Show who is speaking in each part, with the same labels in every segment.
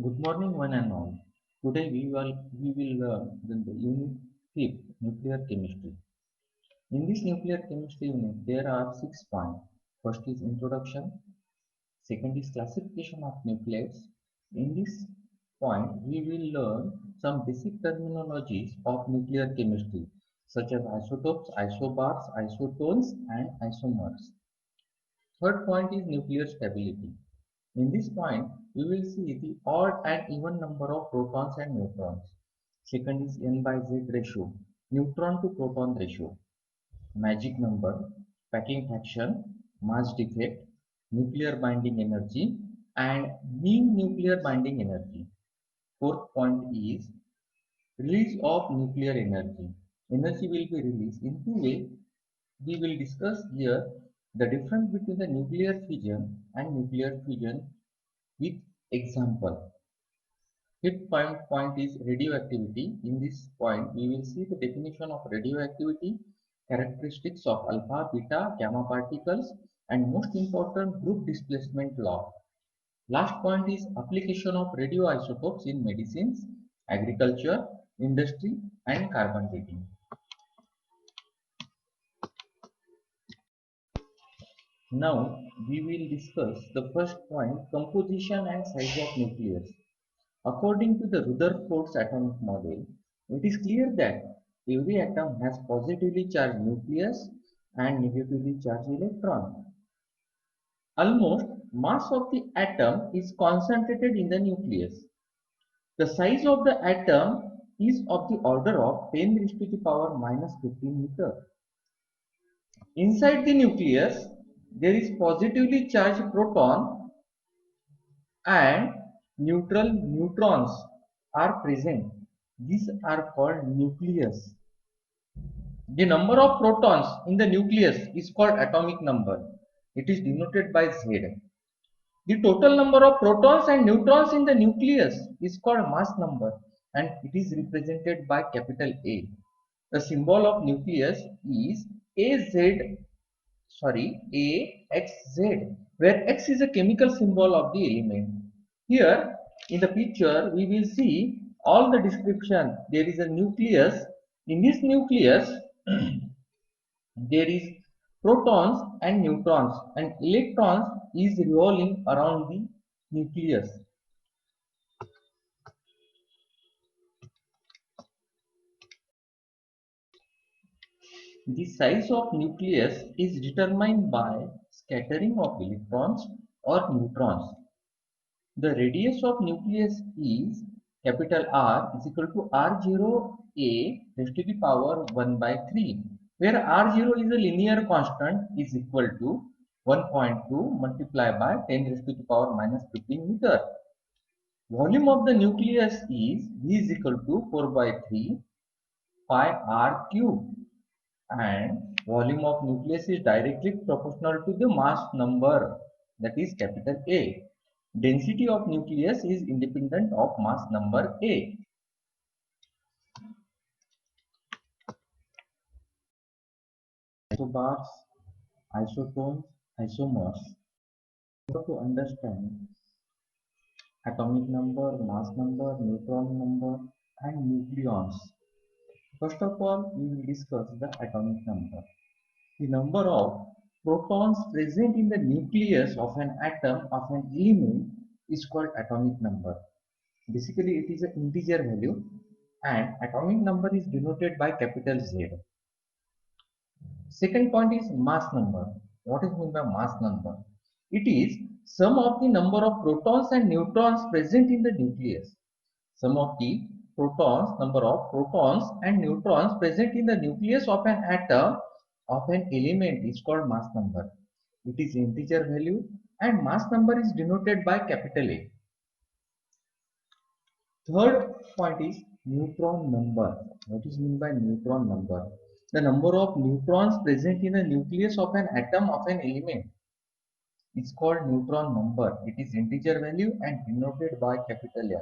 Speaker 1: Good morning, one and all. Today we will learn the unit 5, nuclear chemistry. In this nuclear chemistry unit, there are 6 points. First is introduction. Second is classification of nucleides. In this point, we will learn some basic terminologies of nuclear chemistry, such as isotopes, isobars, isotones, and isomers. Third point is nuclear stability. In this point, we will see the odd and even number of protons and neutrons. Second is N by Z ratio, neutron to proton ratio, magic number, packing fraction, mass defect, nuclear binding energy, and mean nuclear binding energy. Fourth point is release of nuclear energy. Energy will be released in two ways. We will discuss here the difference between the nuclear fission and nuclear fusion with example. Fifth point is radioactivity. In this point, we will see the definition of radioactivity, characteristics of alpha, beta, gamma particles, and most important, group displacement law. Last point is application of radioisotopes in medicines, agriculture, industry, and carbon dating. Now, we will discuss the first point, composition and size of nucleus. According to the Rutherford's atomic model, it is clear that every atom has positively charged nucleus and negatively charged electron. Almost mass of the atom is concentrated in the nucleus. The size of the atom is of the order of 10 raised to the power minus 15 meter. Inside the nucleus, there is positively charged proton and neutral neutrons are present. These are called nucleus. The number of protons in the nucleus is called atomic number. It is denoted by Z. The total number of protons and neutrons in the nucleus is called mass number and it is represented by capital A. The symbol of nucleus is AXZ, where X is a chemical symbol of the element. Here in the picture we will see all the description. There is a nucleus. In this nucleus there is protons and neutrons and electrons is revolving around the nucleus. The size of nucleus is determined by scattering of electrons or neutrons. The radius of nucleus is capital R is equal to R0a raised to the power 1 by 3, where R0 is a linear constant is equal to 1.2 multiplied by 10 raised to the power minus 15 meter. Volume of the nucleus is V is equal to 4 by 3 pi R cube, and volume of nucleus is directly proportional to the mass number, that is capital A. Density of nucleus is independent of mass number A. Isobars, isotones, isomers. To understand atomic number, mass number, neutron number, and nucleons. First of all, we will discuss the atomic number. The number of protons present in the nucleus of an atom of an element is called atomic number. Basically, it is an integer value and atomic number is denoted by capital Z. Second point is mass number. What is meant by mass number? It is sum of the number of protons and neutrons present in the nucleus. Sum of the number of protons and neutrons present in the nucleus of an atom of an element is called mass number. It is integer value and mass number is denoted by capital A. Third point is neutron number. What is meant by neutron number? The number of neutrons present in the nucleus of an atom of an element is called neutron number. It is integer value and denoted by capital N.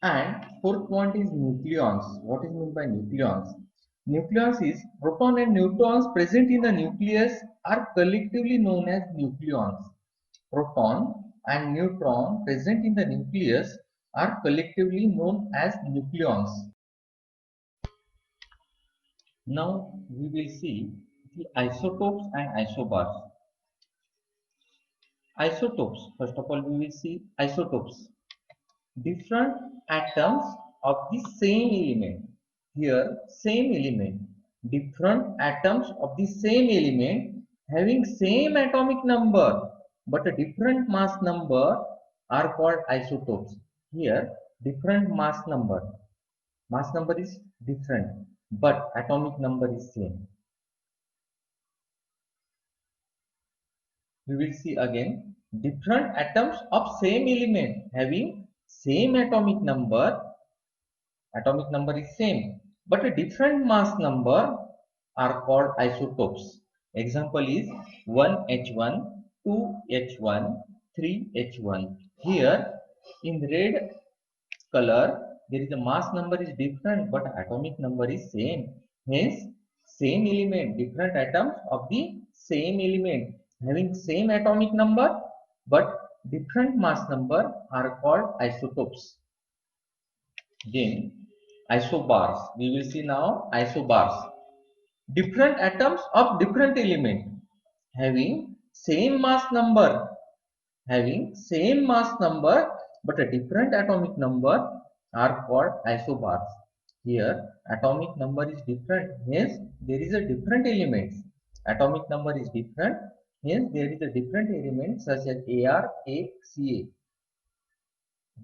Speaker 1: And fourth point is nucleons. What is meant by nucleons? Nucleons is proton and neutrons present in the nucleus are collectively known as nucleons. Proton and neutron present in the nucleus are collectively known as nucleons. Now we will see the isotopes and isobars. Isotopes, first of all, we will see isotopes. Different atoms of the same element. Here, same element. Different atoms of the same element having same atomic number but a different mass number are called isotopes. Here, different mass number. Mass number is different but atomic number is same. We will see again different atoms of same element having same atomic number is same but a different mass number are called isotopes. Example is 1H1, 2H1, 3H1. Here in red color there is a mass number is different but atomic number is same. Hence same element, different atoms of the same element having same atomic number but different mass number are called isotopes. Then isobars. We will see now isobars. Different atoms of different element having same mass number but a different atomic number are called isobars. Here atomic number is different, hence there is a different element. Atomic number is different, hence there is a different element such as Ar, A, Ca.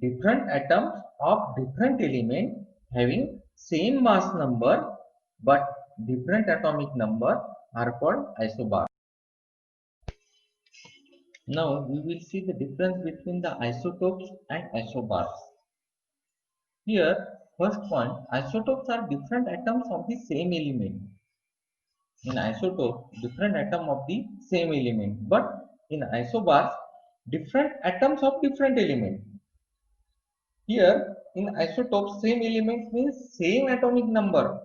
Speaker 1: Different atoms of different element having same mass number but different atomic number are called isobars. Now we will see the difference between the isotopes and isobars. Here, first point, isotopes are different atoms of the same element. In isotope, different atom of the same element, but in isobars, different atoms of different element. Here, in isotopes, same element means same atomic number.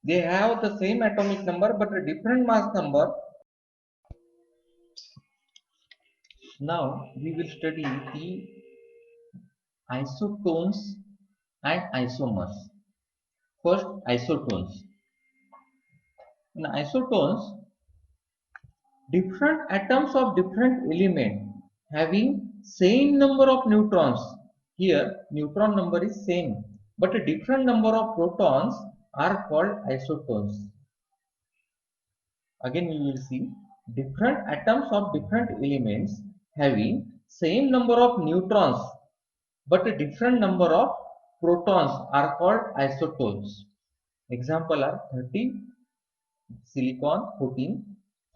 Speaker 1: They have the same atomic number but a different mass number. Now we will study the isotones and isomers. First, isotones. In isotones, different atoms of different element having same number of neutrons. Here, neutron number is same, but a different number of protons are called isotones. Again, we will see different atoms of different elements having same number of neutrons, but a different number of protons are called isotones. Example are 30 silicon 14,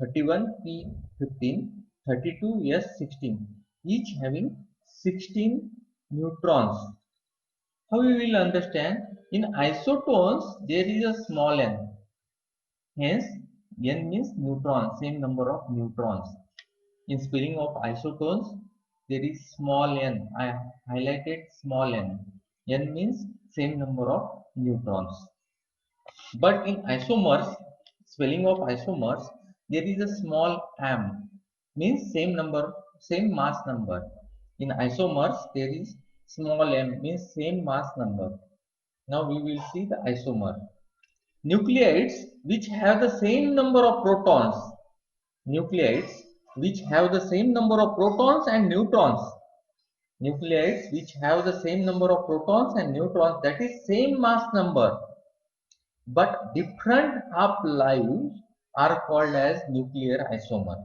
Speaker 1: 31 P15, 32 S16, each having 16 neutrons. How we will understand? In isotones there is a small n, hence n means neutron, same number of neutrons. In spelling of isotones there is small n, I highlighted small n. N means same number of neutrons. But in isomers, spelling of isomers, there is a small m, means same mass number. In isomers, there is small m, means same mass number. Now we will see the isomer. Nucleides which have the same number of protons. Nucleides which have the same number of protons and neutrons. Nucleides which have the same number of protons and neutrons, that is same mass number, but different half-lives are called as nuclear isomer.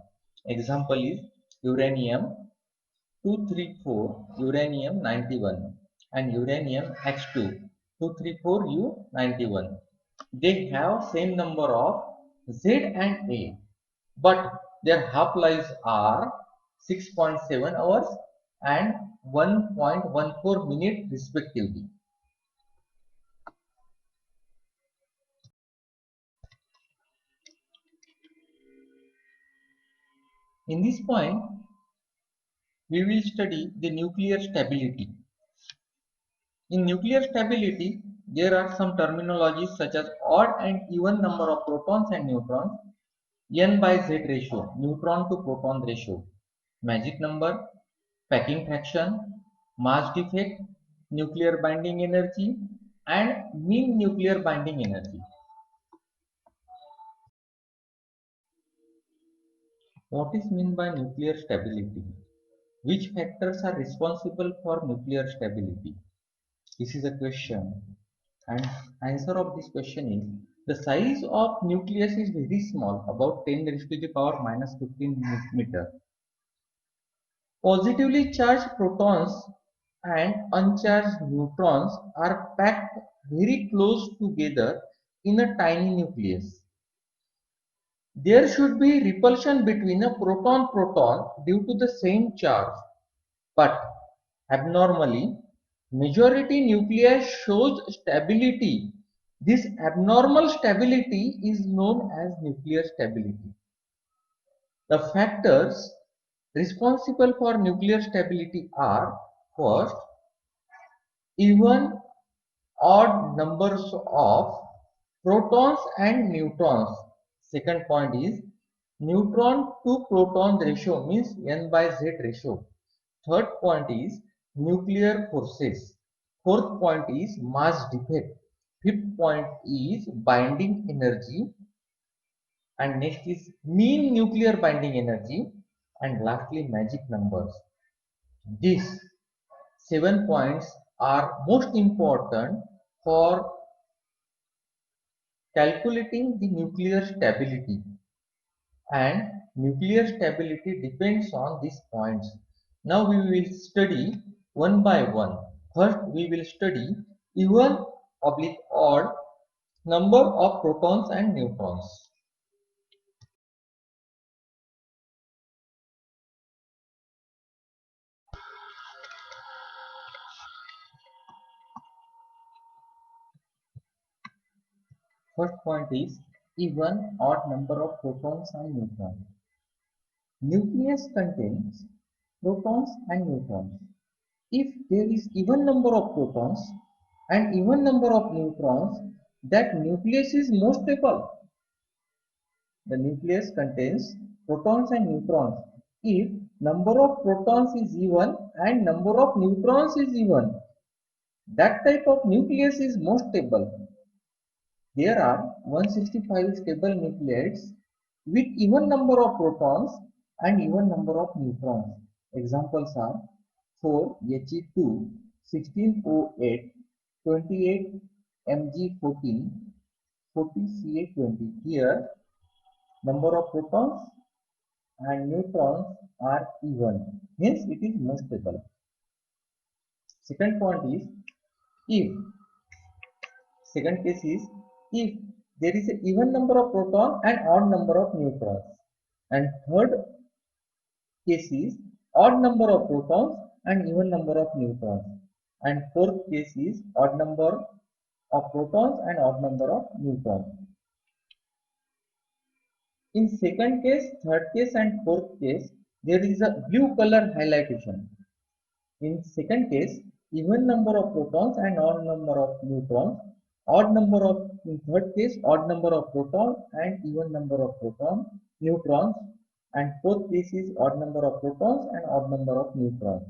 Speaker 1: Example is uranium 234, uranium 91, and uranium H2 234U91. They have same number of Z and A, but their half-lives are 6.7 hours and 1.14 minutes respectively. In this point, we will study the nuclear stability. In nuclear stability, there are some terminologies such as odd and even number of protons and neutrons, n by z ratio, neutron to proton ratio, magic number, packing fraction, mass defect, nuclear binding energy, and mean nuclear binding energy. What is meant by nuclear stability? Which factors are responsible for nuclear stability? This is a question, and answer of this question is the size of nucleus is very small, about 10 raised to the power minus 15 meter. Positively charged protons and uncharged neutrons are packed very close together in a tiny nucleus. There should be repulsion between a proton-proton due to the same charge, but abnormally, majority nuclei shows stability. This abnormal stability is known as nuclear stability. The factors responsible for nuclear stability are: first, even odd numbers of protons and neutrons. Second point is neutron to proton ratio, means n by z ratio. Third point is nuclear forces. Fourth point is mass defect. Fifth point is binding energy. And next is mean nuclear binding energy. And lastly, magic numbers. These 7 points are most important for calculating the nuclear stability, and nuclear stability depends on these points. Now we will study one by one. First we will study even oblique odd number of protons and neutrons. First point is even odd number of protons and neutrons. Nucleus contains protons and neutrons. If there is even number of protons and even number of neutrons, that nucleus is most stable. The nucleus contains protons and neutrons. If number of protons is even and number of neutrons is even, that type of nucleus is most stable. There are 165 stable nucleids with even number of protons and even number of neutrons. Examples are 4He2, 16O8, 28 Mg14, 40 Ca20. Here, number of protons and neutrons are even. Hence, it is most stable. Second point is if. Second case is if there is an even number of proton and odd number of neutrons. And third case is odd number of protons and even number of neutrons. And fourth case is odd number of protons and odd number of neutrons. In second case, third case and fourth case, there is a blue color highlightation. In second case, even number of protons and odd number of neutrons. Odd number of, in third case, odd number of protons and even number of neutrons. And fourth case is odd number of protons and odd number of neutrons.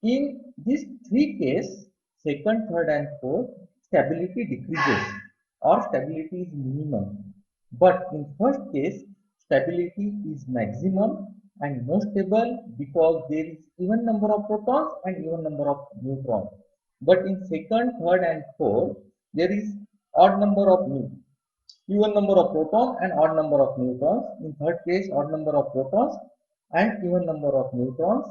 Speaker 1: In these three cases, second, third and fourth, stability decreases or stability is minimum. But in first case, stability is maximum and most stable because there is even number of protons and even number of neutrons. But in second, third and fourth, there is odd number of even number of protons and odd number of neutrons. In third case, odd number of protons and even number of neutrons.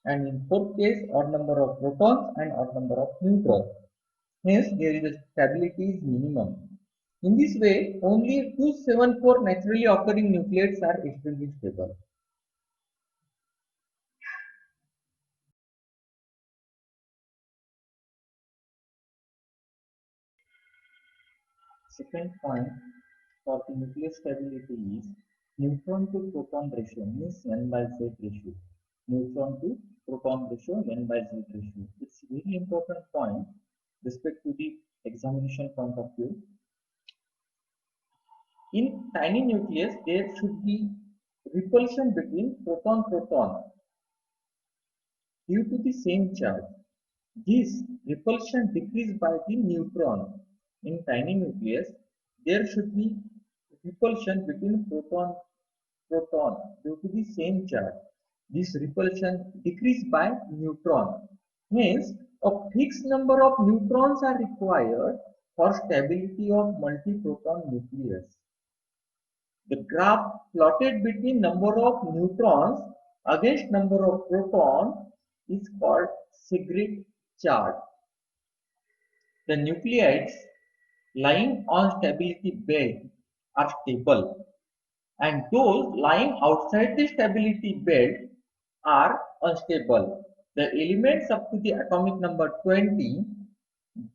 Speaker 1: And in fourth case, odd number of protons and odd number of neutrons. Hence, there is a stability is minimum. In this way, only 274 naturally occurring nucleids are extremely stable. Second point for the nuclear stability is neutron to proton ratio, means n by z ratio. Neutron to proton ratio, n by z ratio. It's a very important point respect to the examination point of view. In tiny nucleus, there should be repulsion between proton-proton. due to the same charge. This repulsion decreased by the neutron. In tiny nucleus, there should be repulsion between proton due to the same charge. This repulsion decreased by neutron. Hence, a fixed number of neutrons are required for stability of multi-proton nucleus. The graph plotted between number of neutrons against number of protons is called Segret chart. The nuclides lying on stability belt are stable, and those lying outside the stability belt are unstable. The elements up to the atomic number 20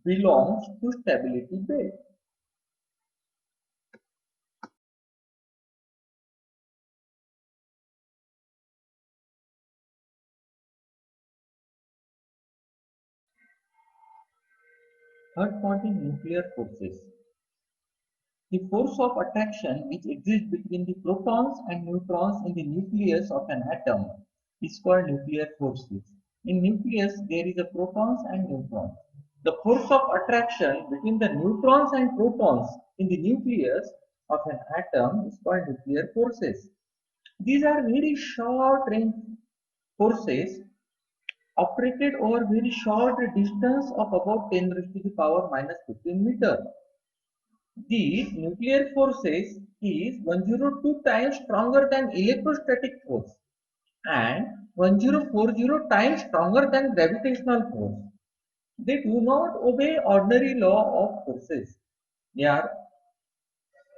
Speaker 1: belongs to stability belt. Third point in nuclear forces. The force of attraction which exists between the protons and neutrons in the nucleus of an atom is called nuclear forces. In nucleus, there is a protons and neutrons. The force of attraction between the neutrons and protons in the nucleus of an atom is called nuclear forces. These are very short range forces operated over very short distance of about 10 raised to the power minus 15 meter. These nuclear forces is 102 times stronger than electrostatic force and 1040 times stronger than gravitational force. They do not obey ordinary law of forces. They are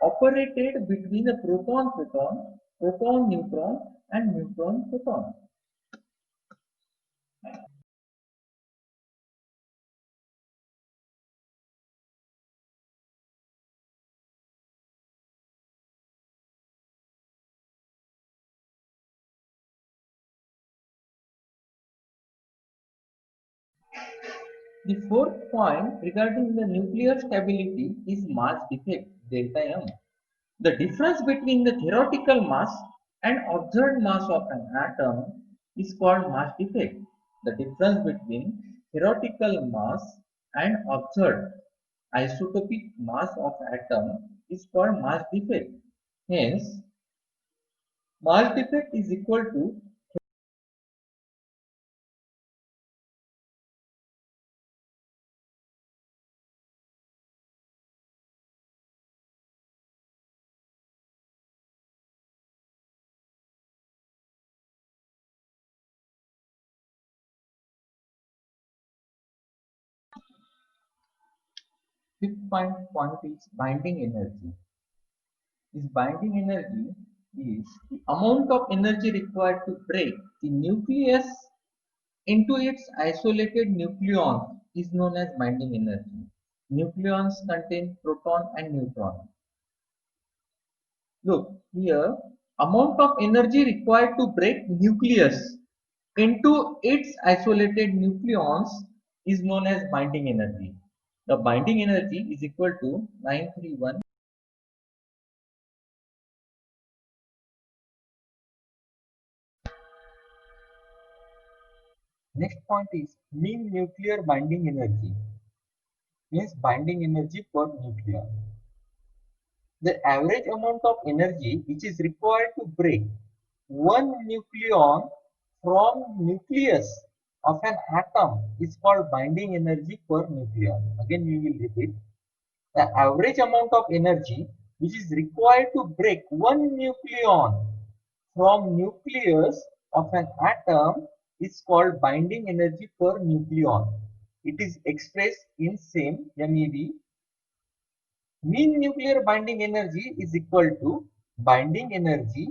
Speaker 1: operated between a proton-proton, proton-neutron and neutron-proton. The fourth point regarding the nuclear stability is mass defect, delta M. The difference between the theoretical mass and observed mass of an atom is called mass defect. The difference between theoretical mass and observed isotopic mass of atom is called mass defect. Hence, mass defect is equal to fifth point is binding energy. This binding energy is the amount of energy required to break the nucleus into its isolated nucleons is known as binding energy. Nucleons contain proton and neutron. Look here, amount of energy required to break nucleus into its isolated nucleons is known as binding energy. The binding energy is equal to 931. Next point is mean nuclear binding energy, means binding energy per nucleon. The average amount of energy which is required to break one nucleon from nucleus of an atom is called binding energy per nucleon. Again we will repeat. The average amount of energy which is required to break one nucleon from nucleus of an atom is called binding energy per nucleon. It is expressed in same MeV. Mean nuclear binding energy is equal to binding energy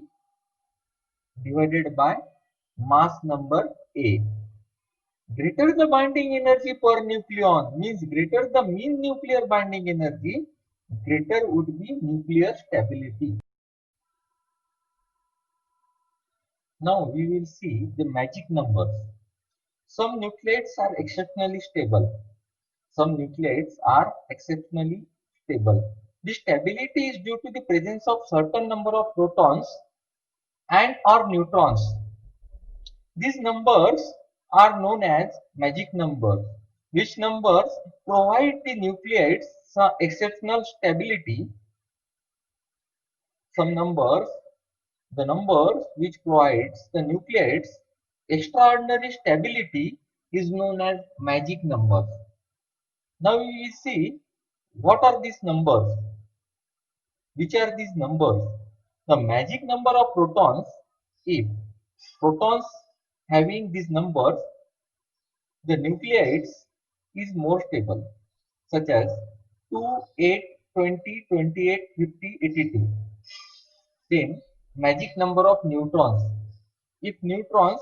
Speaker 1: divided by mass number A. Greater the binding energy per nucleon means greater the mean nuclear binding energy, greater would be nuclear stability. Now we will see the magic numbers. Some nucleides are exceptionally stable. Some nucleides are exceptionally stable. The stability is due to the presence of certain number of protons and or neutrons. These numbers
Speaker 2: are known as magic numbers, which numbers provide the nucleides some exceptional stability. Some numbers, the numbers which provides the nucleides extraordinary stability is known as magic numbers. Now we will see what are these numbers. Which are these numbers? The magic number of protons, if protons having these numbers, the nucleides is more stable, such as 2, 8, 20, 28, 50, 82. Then magic number of neutrons. If neutrons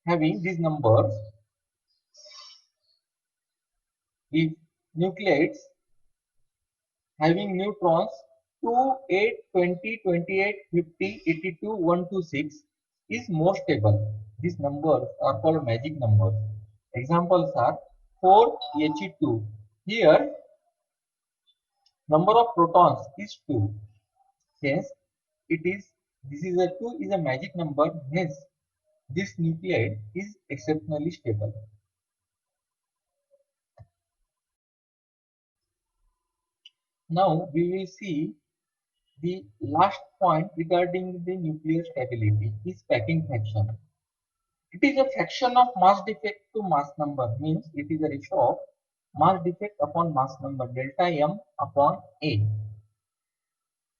Speaker 2: having these numbers, if nucleides having neutrons 2, 8, 20, 28, 50, 82, 126 is more stable. These numbers are called magic numbers. Examples are 4 He2. Here number of protons is 2. Hence it is this is a 2 is a magic number. Hence this nuclide is exceptionally stable. Now we will see the last point regarding the nuclear stability is packing fraction. It is a fraction of mass defect to mass number, means it is a ratio of mass defect upon mass number, delta M upon A.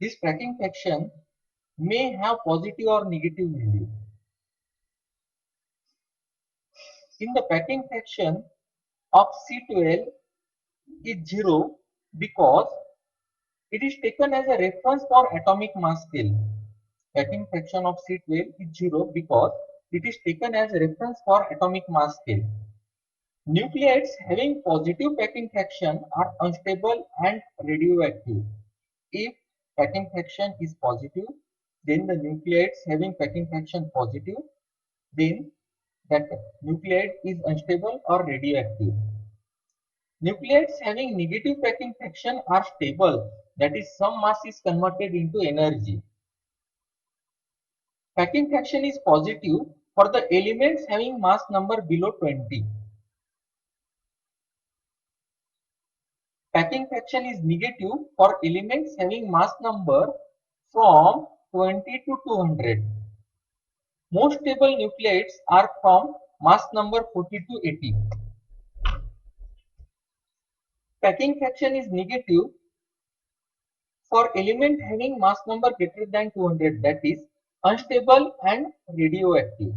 Speaker 2: This packing fraction may have positive or negative value. In the packing fraction of C12 is 0 because it is taken as a reference for atomic mass scale. Packing fraction of C12 is 0 because it is taken as a reference for atomic mass scale. Nucleides having positive packing fraction are unstable and radioactive. If packing fraction is positive, then the nucleides having packing fraction positive, then that nucleide is unstable or radioactive. Nucleides having negative packing fraction are stable, that is, some mass is converted into energy. Packing fraction is positive for the elements having mass number below 20. Packing fraction is negative for elements having mass number from 20 to 200. Most stable nucleides are from mass number 40 to 80. Packing fraction is negative for element having mass number greater than 200, that is unstable and radioactive.